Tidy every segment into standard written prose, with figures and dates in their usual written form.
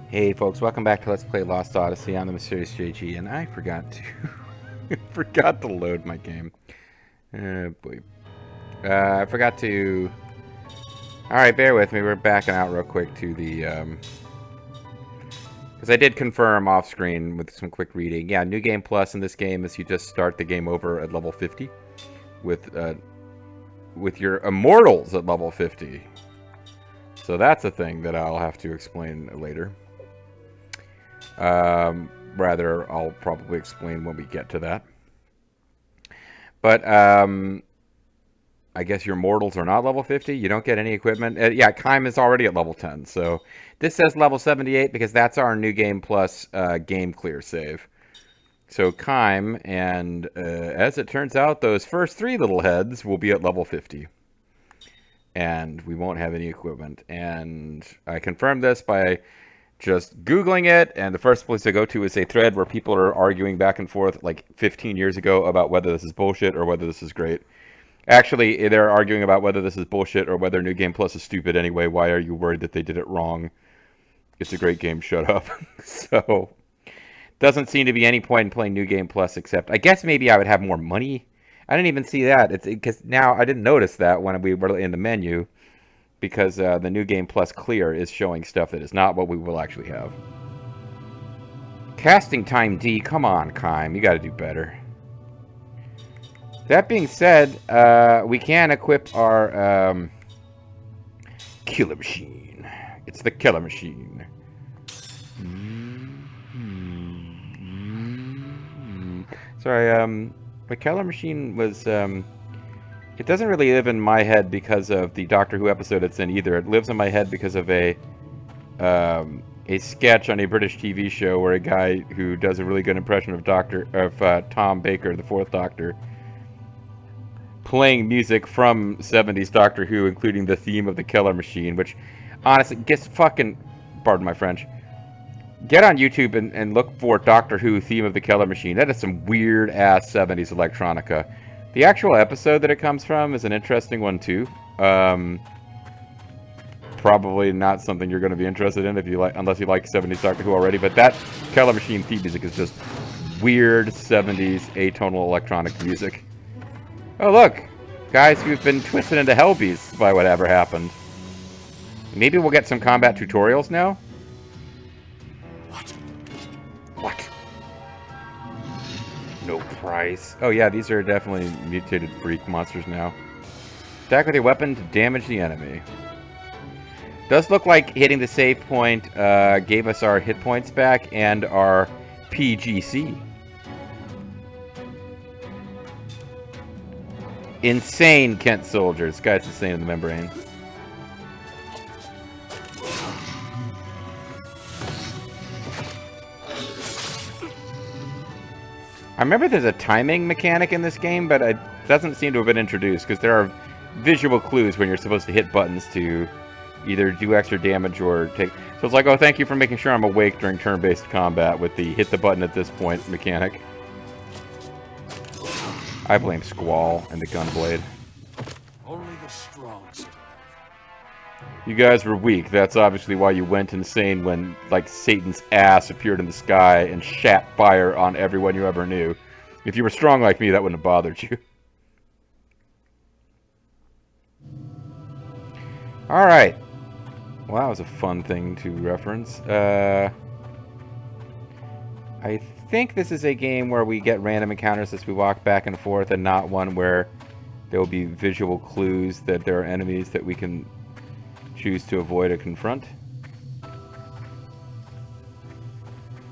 Hey folks, welcome back to Let's Play Lost Odyssey. I'm the Mysterious JG, and I forgot to forgot to load my game. Oh boy. I forgot to... Alright, bear with me. We're backing out real quick to the... Because I did confirm off screen with some quick reading. Yeah, New Game Plus in this game is you just start the game over at level 50 with your immortals at level 50. So that's a thing that I'll have to explain later. Rather, I'll probably explain when we get to that. But, I guess your mortals are not level 50. You don't get any equipment. Yeah, Kime is already at level 10. So this says level 78 because that's our New Game Plus game clear save. So Kime, and as it turns out, those first three little heads will be at level 50. And we won't have any equipment. And I confirmed this by just Googling it, and the first place to go to is a thread where people are arguing back and forth like 15 years ago about whether this is bullshit or whether this is great. Actually, they're arguing about whether this is bullshit or whether New Game Plus is stupid anyway. Why are you worried that they did it wrong? It's a great game, shut up. So, doesn't seem to be any point in playing New Game Plus except, I guess maybe I would have more money. I didn't even see that. It's because now I didn't notice that when we were in the menu, because the New Game Plus clear is showing stuff that is not what we will actually have. Casting time D, come on, Kime, you gotta do better. That being said, we can equip our killer machine. It's the killer machine. Sorry, the killer machine was, it doesn't really live in my head because of the Doctor Who episode it's in either. It lives in my head because of a sketch on a British TV show where a guy who does a really good impression of Tom Baker, the Fourth Doctor, playing music from 70s Doctor Who, including the theme of the Killer Machine, which, honestly, gets fucking, pardon my French, get on YouTube and look for Doctor Who theme of the Killer Machine. That is some weird-ass 70s electronica. The actual episode that it comes from is an interesting one, too. Probably not something you're going to be interested in if you like, unless you like 70s Doctor Who already, but that Killer Machine theme music is just weird 70s atonal electronic music. Oh, look! Guys who've been twisted into hell beasts by whatever happened. Maybe we'll get some combat tutorials now? What? No prize. Oh yeah, these are definitely mutated freak monsters now. Attack with a weapon to damage the enemy. Does look like hitting the save point gave us our hit points back and our PGC. Insane Khent soldiers. This guy's insane in the membrane. I remember there's a timing mechanic in this game, but it doesn't seem to have been introduced because there are visual clues when you're supposed to hit buttons to either do extra damage or take... So it's like, oh, thank you for making sure I'm awake during turn-based combat with the hit the button at this point mechanic. I blame Squall and the Gunblade. Only the strong survive. You guys were weak. That's obviously why you went insane when, like, Satan's ass appeared in the sky and shat fire on everyone you ever knew. If you were strong like me, that wouldn't have bothered you. Alright. Well, that was a fun thing to reference. I think this is a game where we get random encounters as we walk back and forth, and not one where there will be visual clues that there are enemies that we can choose to avoid or confront.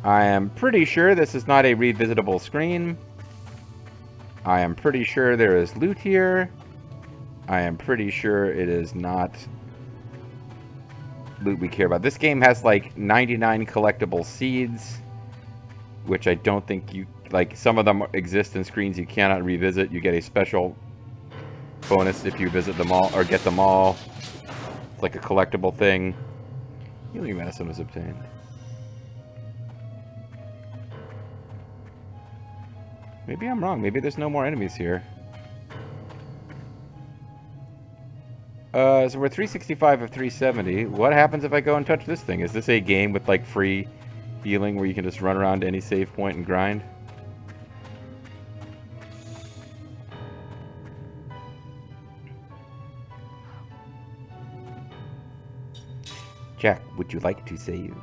I am pretty sure this is not a revisitable screen. I am pretty sure there is loot here. I am pretty sure it is not loot we care about. This game has like 99 collectible seeds, which I don't think you... Like, some of them exist in screens you cannot revisit. You get a special bonus if you visit them all, or get them all. It's like a collectible thing. Healing medicine was obtained. Maybe I'm wrong. Maybe there's no more enemies here. So we're 365 of 370. What happens if I go and touch this thing? Is this a game with like free healing where you can just run around to any save point and grind? Jack, would you like to save?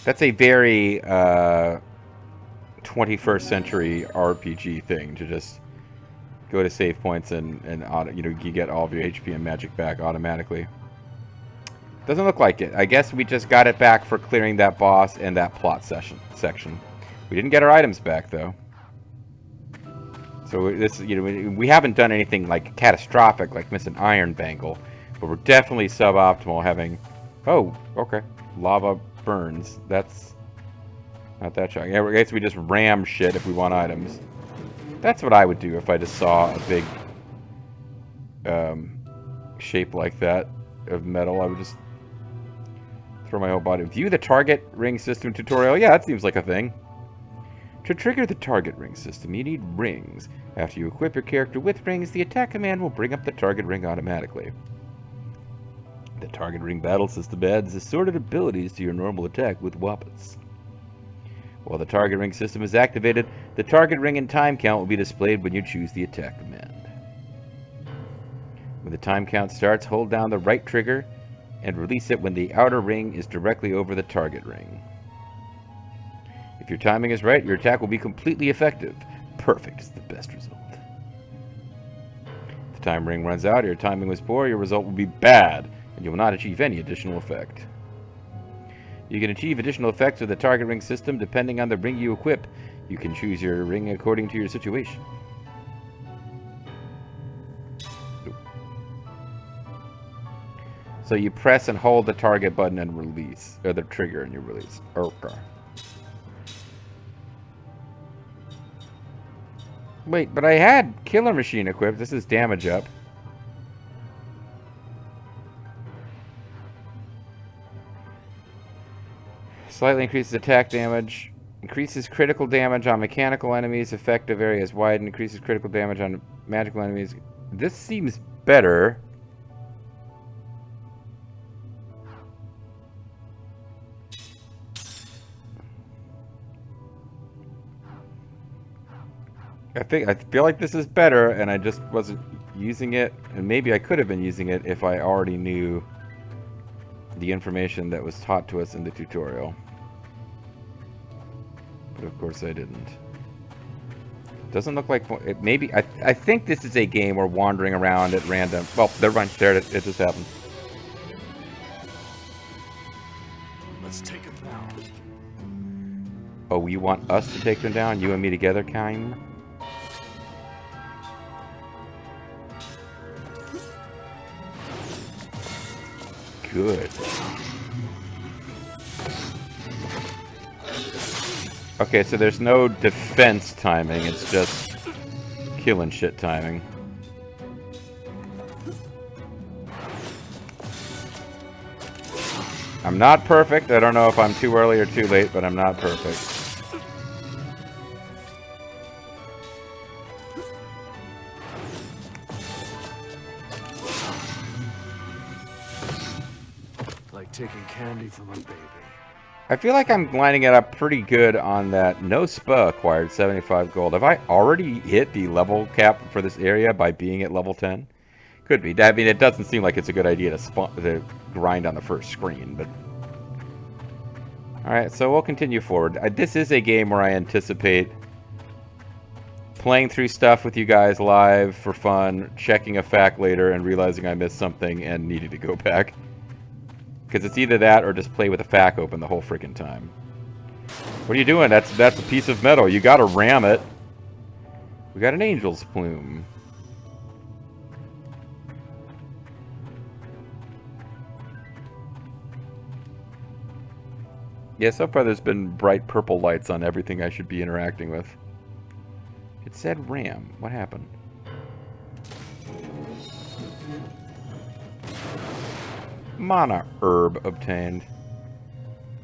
That's a very 21st century RPG thing to just go to save points and you get all of your HP and magic back automatically. Doesn't look like it. I guess we just got it back for clearing that boss and that plot section. We didn't get our items back though. So this, we haven't done anything like catastrophic, like missing Iron Bangle, but we're definitely suboptimal having. Oh, okay. Lava burns. That's not that shocking. Yeah, I guess we just ram shit if we want items. That's what I would do if I just saw a big shape like that of metal. I would just throw my whole body. View the target ring system tutorial. Yeah, that seems like a thing. To trigger the target ring system, you need rings. After you equip your character with rings, the attack command will bring up the target ring automatically. The target ring battle system adds assorted abilities to your normal attack with weapons. While the target ring system is activated, the target ring and time count will be displayed when you choose the attack command. When the time count starts, hold down the right trigger and release it when the outer ring is directly over the target ring. If your timing is right, your attack will be completely effective. Perfect is the best result. If the time ring runs out or your timing was poor, your result will be bad, and you will not achieve any additional effect. You can achieve additional effects with the target ring system depending on the ring you equip. You can choose your ring according to your situation. So you press and hold the target button and release, or the trigger and you release. Okay. Wait, but I had Killer Machine equipped. This is damage up. Slightly increases attack damage. Increases critical damage on mechanical enemies. Effective areas widen. Increases critical damage on magical enemies. This seems better. I feel like this is better, and I just wasn't using it, and maybe I could have been using it if I already knew the information that was taught to us in the tutorial. But of course I didn't. Doesn't look like it. Maybe I think this is a game where wandering around at random. Well, never mind. There it just happened. Let's take him down. Oh, you want us to take them down? You and me together, Kaim? Good. Okay, so there's no defense timing, it's just killing shit timing. I'm not perfect. I don't know if I'm too early or too late, but I'm not perfect. Like taking candy from a baby. I feel like I'm lining it up pretty good on that. No spa acquired 75 gold. Have I already hit the level cap for this area by being at level 10? Could be. I mean, it doesn't seem like it's a good idea to grind on the first screen, but... Alright, so we'll continue forward. This is a game where I anticipate playing through stuff with you guys live for fun, checking a fact later and realizing I missed something and needing to go back. Because it's either that or just play with a FAQ open the whole freaking time. What are you doing? That's a piece of metal. You gotta ram it. We got an angel's plume. Yeah, so far there's been bright purple lights on everything I should be interacting with. It said ram. What happened? Mana herb obtained.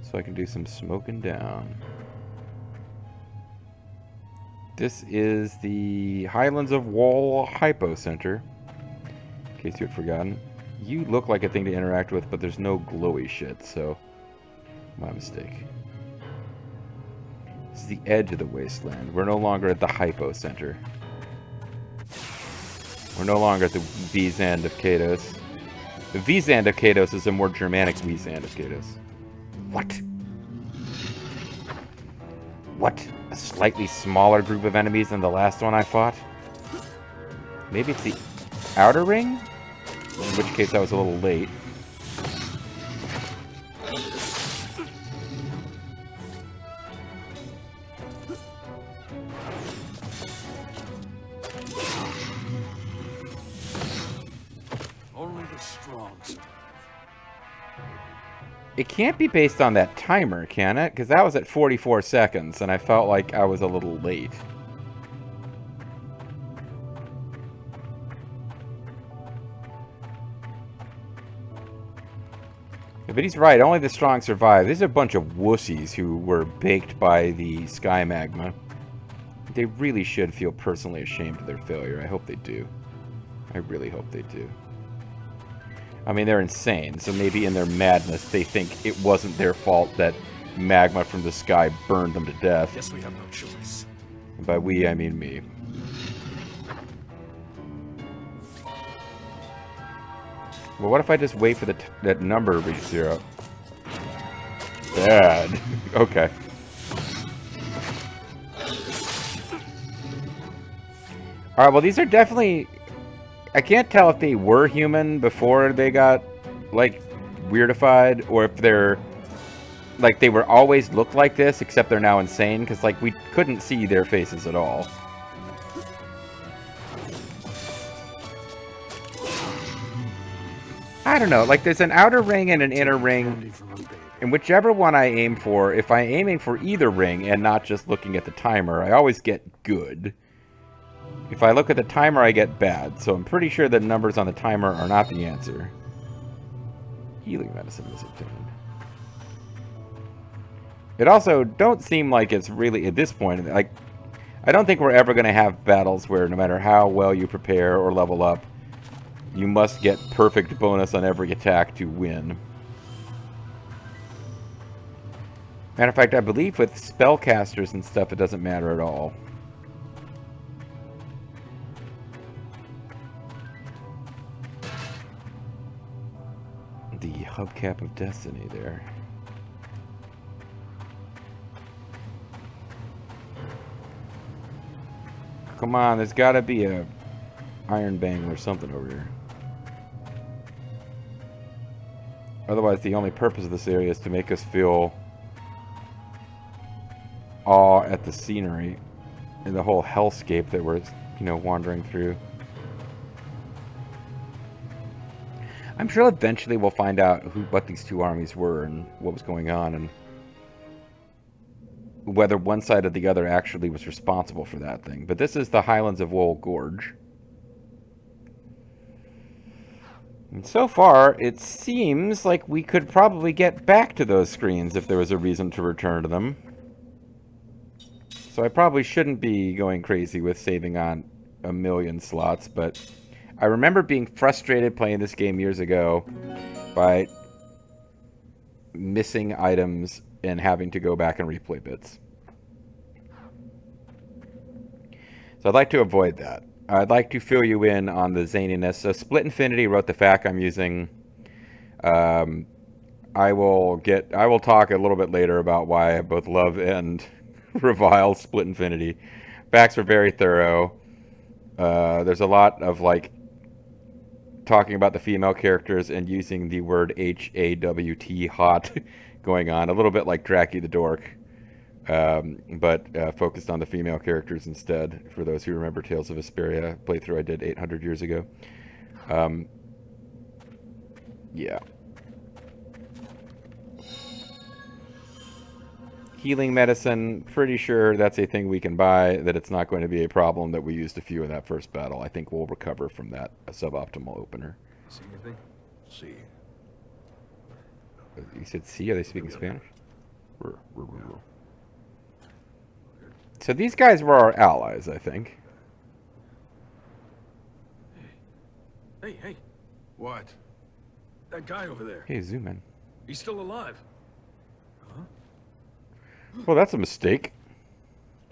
So I can do some smoking down. This is the Highlands of Wall Hypo Center. In case you had forgotten. You look like a thing to interact with, but there's no glowy shit, so... My mistake. This is the edge of the wasteland. We're no longer at the Hypo Center. We're no longer at the Vizand of Kados. The Vizand of Kados is a more Germanic Vizand of Kados. What? What? A slightly smaller group of enemies than the last one I fought? Maybe it's the Outer Ring? In which case I was a little late. Only the strong survive. It can't be based on that timer, can it? Because that was at 44 seconds, and I felt like I was a little late. But he's right, only the strong survive. These are a bunch of wussies who were baked by the sky magma. They really should feel personally ashamed of their failure. I hope they do. I really hope they do. I mean, they're insane, so maybe in their madness they think it wasn't their fault that magma from the sky burned them to death. Guess we have no choice. And by we, I mean me. Well, what if I just wait for that number to reach 0? Bad. Okay. Alright, well, these are definitely... I can't tell if they were human before they got, like, weirdified, or if they're... Like, they were always looked like this, except they're now insane, because, like, we couldn't see their faces at all. I don't know, like, there's an outer ring and an inner ring, and whichever one I aim for, if I'm aiming for either ring and not just looking at the timer, I always get good. If I look at the timer, I get bad, so I'm pretty sure the numbers on the timer are not the answer. Healing medicine is obtained. It also don't seem like it's really, at this point, like, I don't think we're ever going to have battles where no matter how well you prepare or level up, you must get perfect bonus on every attack to win. Matter of fact, I believe with spellcasters and stuff, it doesn't matter at all. The hubcap of destiny there. Come on, there's got to be a iron bang or something over here. Otherwise, the only purpose of this area is to make us feel awe at the scenery and the whole hellscape that we're, you know, wandering through. I'm sure eventually we'll find out what these two armies were and what was going on, and whether one side or the other actually was responsible for that thing. But this is the Highlands of Wool Gorge. And so far, it seems like we could probably get back to those screens if there was a reason to return to them. So I probably shouldn't be going crazy with saving on a million slots, but I remember being frustrated playing this game years ago by missing items and having to go back and replay bits. So I'd like to avoid that. I'd like to fill you in on the zaniness. So Split Infinity wrote the FAQ I'm using. I will talk a little bit later about why I both love and revile Split Infinity. Facts were very thorough. There's a lot of like talking about the female characters and using the word HAWT, hot, going on. A little bit like Draki the Dork. But focused on the female characters instead, for those who remember Tales of Vesperia playthrough I did 800 years ago. Yeah. Healing medicine, pretty sure that's a thing we can buy, that it's not going to be a problem that we used a few in that first battle. I think we'll recover from that suboptimal opener. See anything? See. You said see? Are they speaking Spanish? So these guys were our allies, I think. Hey, What? That guy over there. Hey, zoom in. He's still alive. Well, that's a mistake.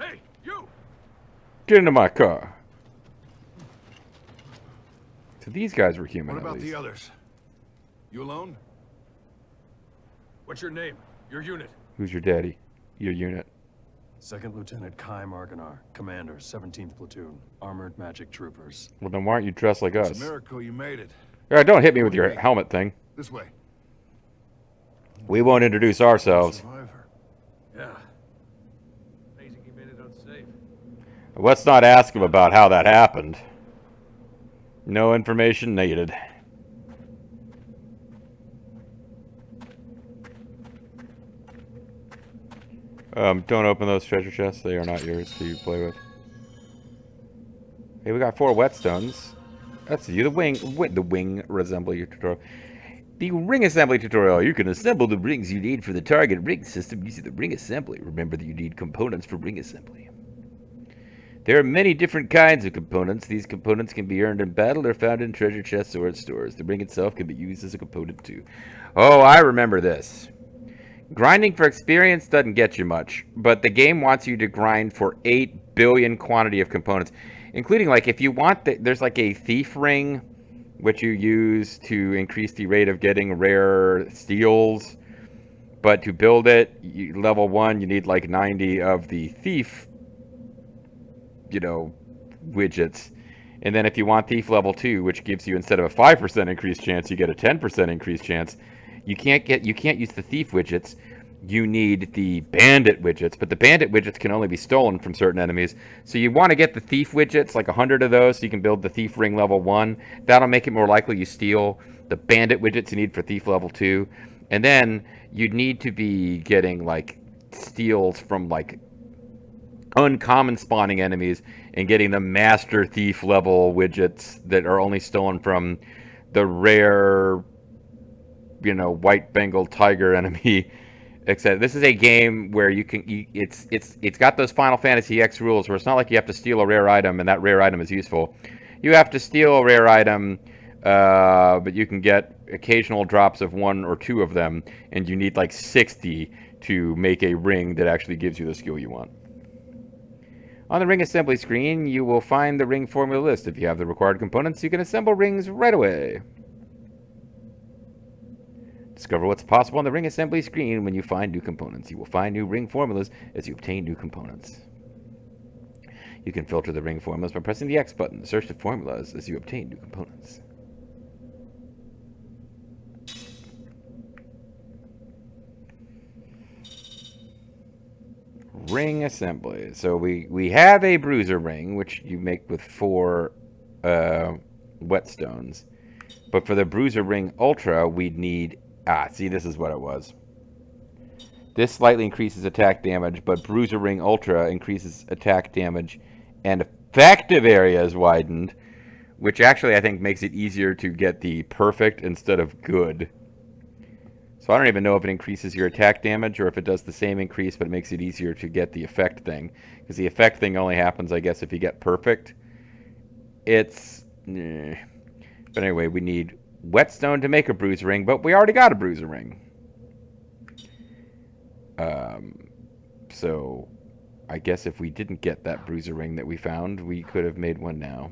Hey, you! Get into my car. So these guys were human, What at about least. the others? You alone? What's your name? Your unit? Who's your daddy? Your unit. Second Lieutenant Kai Marganar, Commander, 17th Platoon, Armored Magic Troopers. Well, then why aren't you dressed like us? It's a miracle you made it. Don't hit me with your helmet thing. This way. We won't introduce ourselves. Survivor. Yeah. Amazing he made it out safe. Let's not ask him about how that happened. No information needed. Don't open those treasure chests. They are not yours to play with. Hey, we got 4 whetstones. That's you. The wing assembly tutorial. The ring assembly tutorial. You can assemble the rings you need for the target ring system using the ring assembly. Remember that you need components for ring assembly. There are many different kinds of components. These components can be earned in battle or found in treasure chests or at stores. The ring itself can be used as a component too. Oh, I remember this. Grinding for experience doesn't get you much, but the game wants you to grind for 8 billion quantity of components, including, like, if you want, there's like a thief ring, which you use to increase the rate of getting rare steals, but to build it, level 1, you need like 90 of the thief, widgets. And then if you want thief level 2, which gives you, instead of a 5% increased chance, you get a 10% increased chance. You can't use the thief widgets. You need the bandit widgets, but the bandit widgets can only be stolen from certain enemies. So you want to get the thief widgets, like 100 of those, so you can build the thief ring level 1. That'll make it more likely you steal. The bandit widgets you need for thief level 2. And then you'd need to be getting like steals from like uncommon spawning enemies and getting the master thief level widgets that are only stolen from the rare white Bengal tiger enemy. Except this is a game where it's got those Final Fantasy X rules where it's not like you have to steal a rare item and that rare item is useful. You have to steal a rare item, but you can get occasional drops of 1 or 2 of them, and you need like 60 to make a ring that actually gives you the skill you want. On the ring assembly screen, you will find the ring formula list. If you have the required components, you can assemble rings right away. Discover what's possible on the ring assembly screen when you find new components. You will find new ring formulas as you obtain new components. You can filter the ring formulas by pressing the X button. Search the formulas as you obtain new components. Ring assembly. So we have a bruiser ring, which you make with 4 whetstones. But for the bruiser ring ultra, we'd need... see, this is what it was. This slightly increases attack damage, but bruiser ring ultra increases attack damage and effective area is widened, which actually I think makes it easier to get the perfect instead of good. So I don't even know if it increases your attack damage or if it does the same increase, but it makes it easier to get the effect thing. Because the effect thing only happens, I guess, if you get perfect. It's... But anyway, we need whetstone to make a bruiser ring, but we already got a bruiser ring. So I guess if we didn't get that bruiser ring that we found, we could have made one now.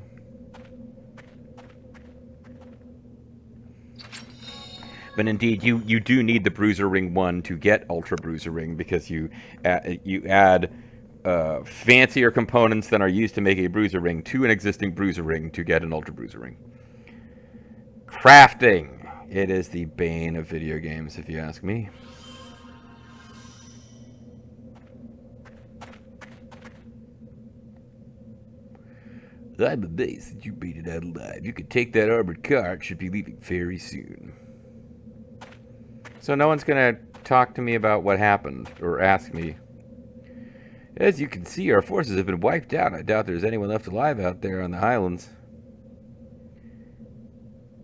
But indeed, you do need the Bruiser Ring 1 to get Ultra Bruiser Ring, because you add fancier components than are used to make a Bruiser Ring to an existing Bruiser Ring to get an Ultra Bruiser Ring. Crafting. It is the bane of video games, if you ask me. I'm amazed that you beat it out alive. You could take that armored car. It should be leaving very soon. So no one's going to talk to me about what happened or ask me. As you can see, our forces have been wiped out. I doubt there's anyone left alive out there on the Highlands.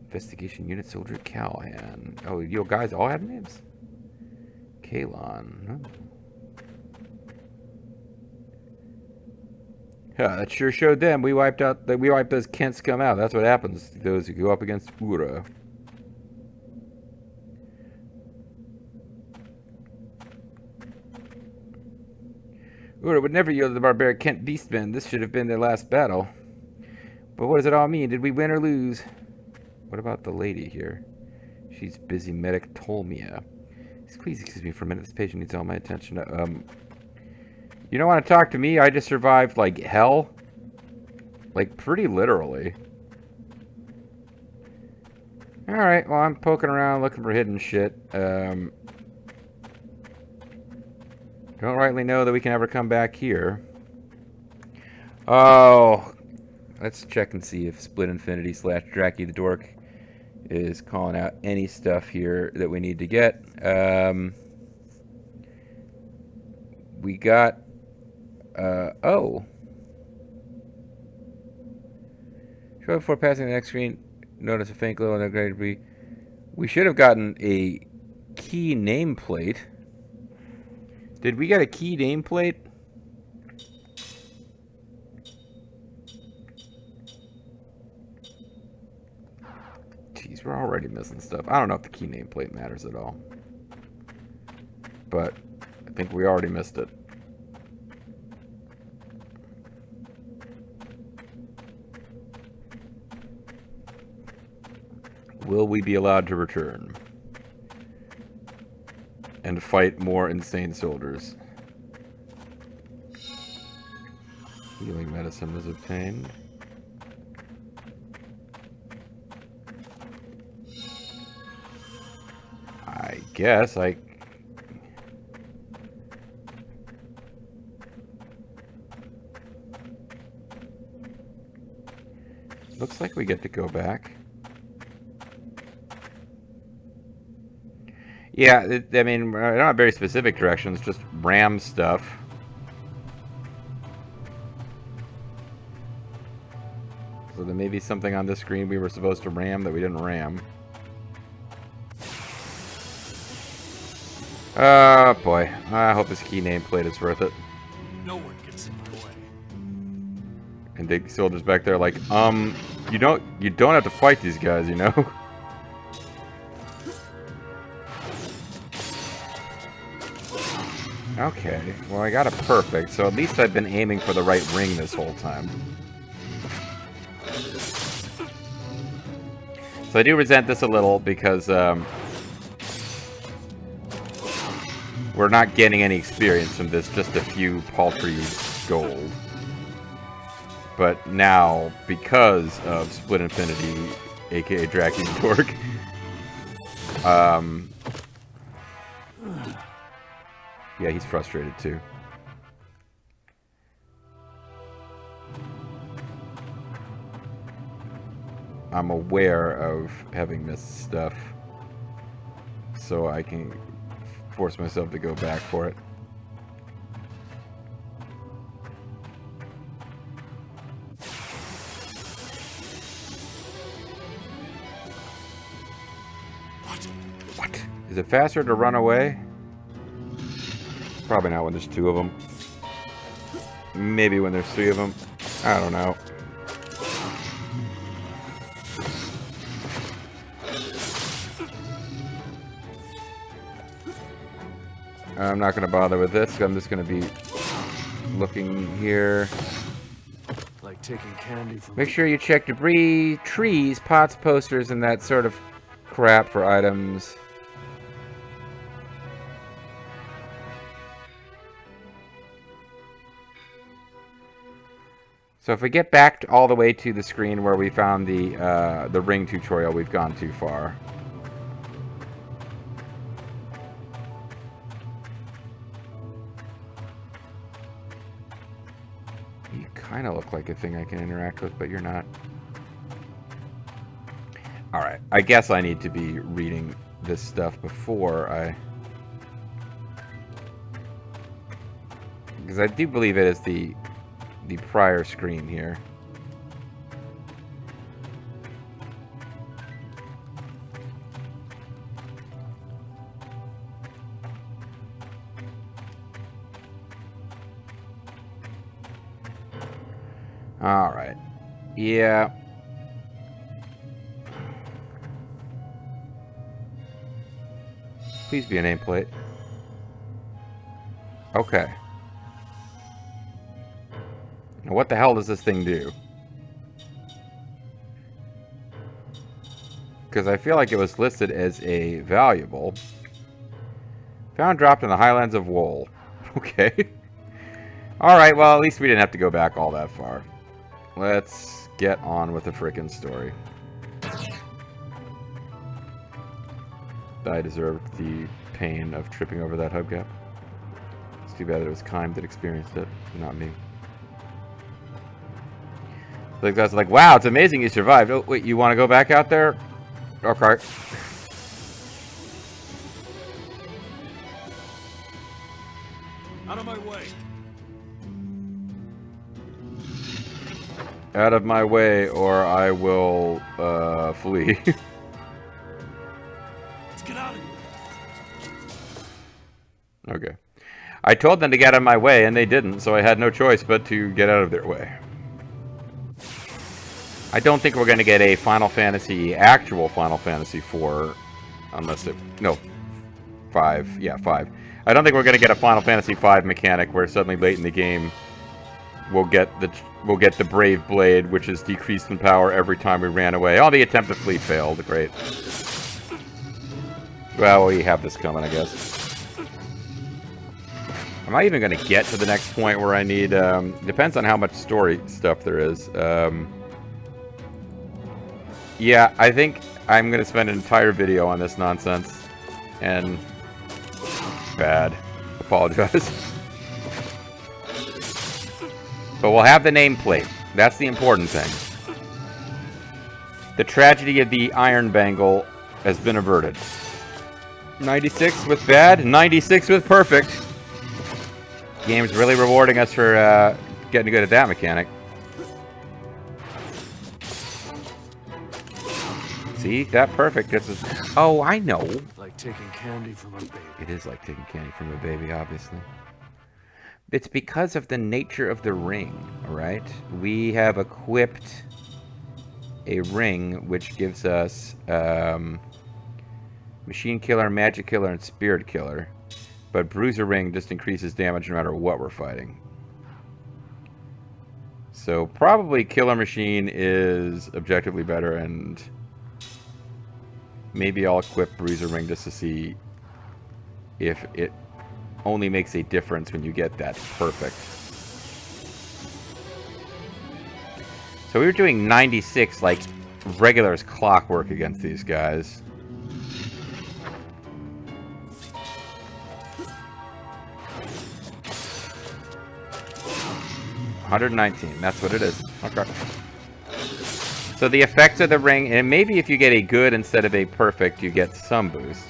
Investigation Unit Soldier Callahan. Oh, you guys all have names? Kalon. Oh. Yeah, that sure showed them. We wiped those Khent scum out. That's what happens to those who go up against Ura. Ura would never yield to the barbaric Khent beastmen. This should have been their last battle. But what does it all mean? Did we win or lose? What about the lady here? She's busy medic Tolmia. Please excuse me for a minute. This patient needs all my attention. You don't want to talk to me? I just survived, like, hell. Like, pretty literally. Alright, well, I'm poking around looking for hidden shit. Don't rightly know that we can ever come back here. Oh, let's check and see if Split Infinity / Draki the Dork is calling out any stuff here that we need to get. We got, oh. Show before passing the next screen. Notice a faint glow in the gray debris. We should have gotten a key nameplate. Did we get a key nameplate? Jeez, we're already missing stuff. I don't know if the key nameplate matters at all. But I think we already missed it. Will we be allowed to return and fight more insane soldiers? Healing medicine was obtained. I guess I... Looks like we get to go back. Yeah, I mean, I don't have very specific directions, just ram stuff. So there may be something on this screen we were supposed to ram that we didn't ram. Oh boy, I hope this key nameplate is worth it. No one gets in your way. And the soldiers back there like, you don't have to fight these guys, you know? Okay, well I got it perfect, so at least I've been aiming for the right ring this whole time. So I do resent this a little because we're not getting any experience from this, just a few paltry gold. But now, because of Split Infinity, aka Draki the Dork, yeah, he's frustrated too. I'm aware of having missed stuff, so I can force myself to go back for it. What? Is it faster to run away? Probably not when there's 2 of them. Maybe when there's 3 of them. I don't know. I'm not going to bother with this. I'm just going to be looking here. Like taking candy from... Make sure you check debris, trees, pots, posters, and that sort of crap for items. So if we get back all the way to the screen where we found the ring tutorial, we've gone too far. You kind of look like a thing I can interact with, but you're not. Alright, I guess I need to be reading this stuff before I... Because I do believe it is the prior screen here. All right. Yeah. Please be a nameplate. Okay. Now, what the hell does this thing do? Because I feel like it was listed as a valuable. Found dropped in the highlands of Wool. Okay. Alright, well, at least we didn't have to go back all that far. Let's get on with the frickin' story. I deserved the pain of tripping over that hubcap. It's too bad that it was Kime that experienced it, not me. The guys are like, wow, it's amazing you survived. Oh, wait, you want to go back out there? Okay. Out of my way. Out of my way, or I will flee. Let's get out of here. Okay. I told them to get out of my way, and they didn't, so I had no choice but to get out of their way. I don't think we're going to get a actual Final Fantasy 4, unless it... No, 5. Yeah, 5. I don't think we're going to get a Final Fantasy 5 mechanic where suddenly late in the game we'll get the Brave Blade, which is decreased in power every time we ran away. Oh, the attempt to flee failed. Great. Well, we have this coming, I guess. Am I even going to get to the next point where I need... depends on how much story stuff there is. Yeah, I think I'm going to spend an entire video on this nonsense. And... bad. Apologize. But we'll have the nameplate. That's the important thing. The tragedy of the Iron Bangle has been averted. 96 with bad, 96 with perfect. Game's really rewarding us for getting good at that mechanic. See, that perfect gets us. Oh, I know. Like taking candy from a baby. It is like taking candy from a baby, obviously. It's because of the nature of the ring, alright? We have equipped a ring which gives us Machine Killer, Magic Killer, and Spirit Killer. But Bruiser Ring just increases damage no matter what we're fighting. So probably Killer Machine is objectively better, and maybe I'll equip Bruiser Ring just to see if it only makes a difference when you get that perfect. So we were doing 96 like regular as clockwork against these guys. $119, that's what it is. Okay. So the effects of the ring, and maybe if you get a good instead of a perfect, you get some boost.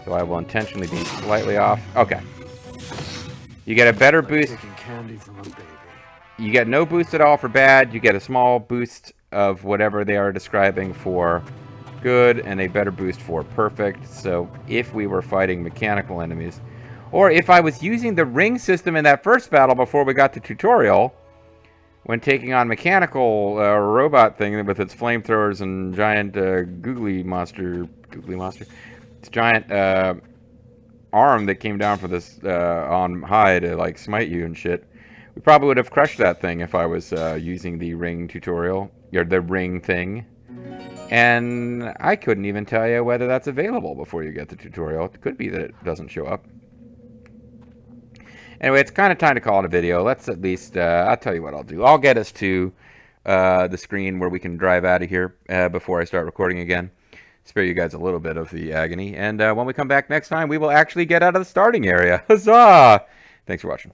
So I will intentionally be slightly off. Okay. You get a better boost. Taking candy from a baby. You get no boost at all for bad. You get a small boost of whatever they are describing for good, and a better boost for perfect. So if we were fighting mechanical enemies, or if I was using the ring system in that first battle before we got the tutorial, when taking on mechanical robot thing with its flamethrowers and giant googly monster, its giant arm that came down for this on high to like smite you and shit, we probably would have crushed that thing if I was using the ring tutorial, or the ring thing. And I couldn't even tell you whether that's available before you get the tutorial. It could be that it doesn't show up. Anyway, it's kind of time to call it a video. Let's at least, I'll tell you what I'll do. I'll get us to the screen where we can drive out of here before I start recording again. Spare you guys a little bit of the agony. And when we come back next time, we will actually get out of the starting area. Huzzah! Thanks for watching.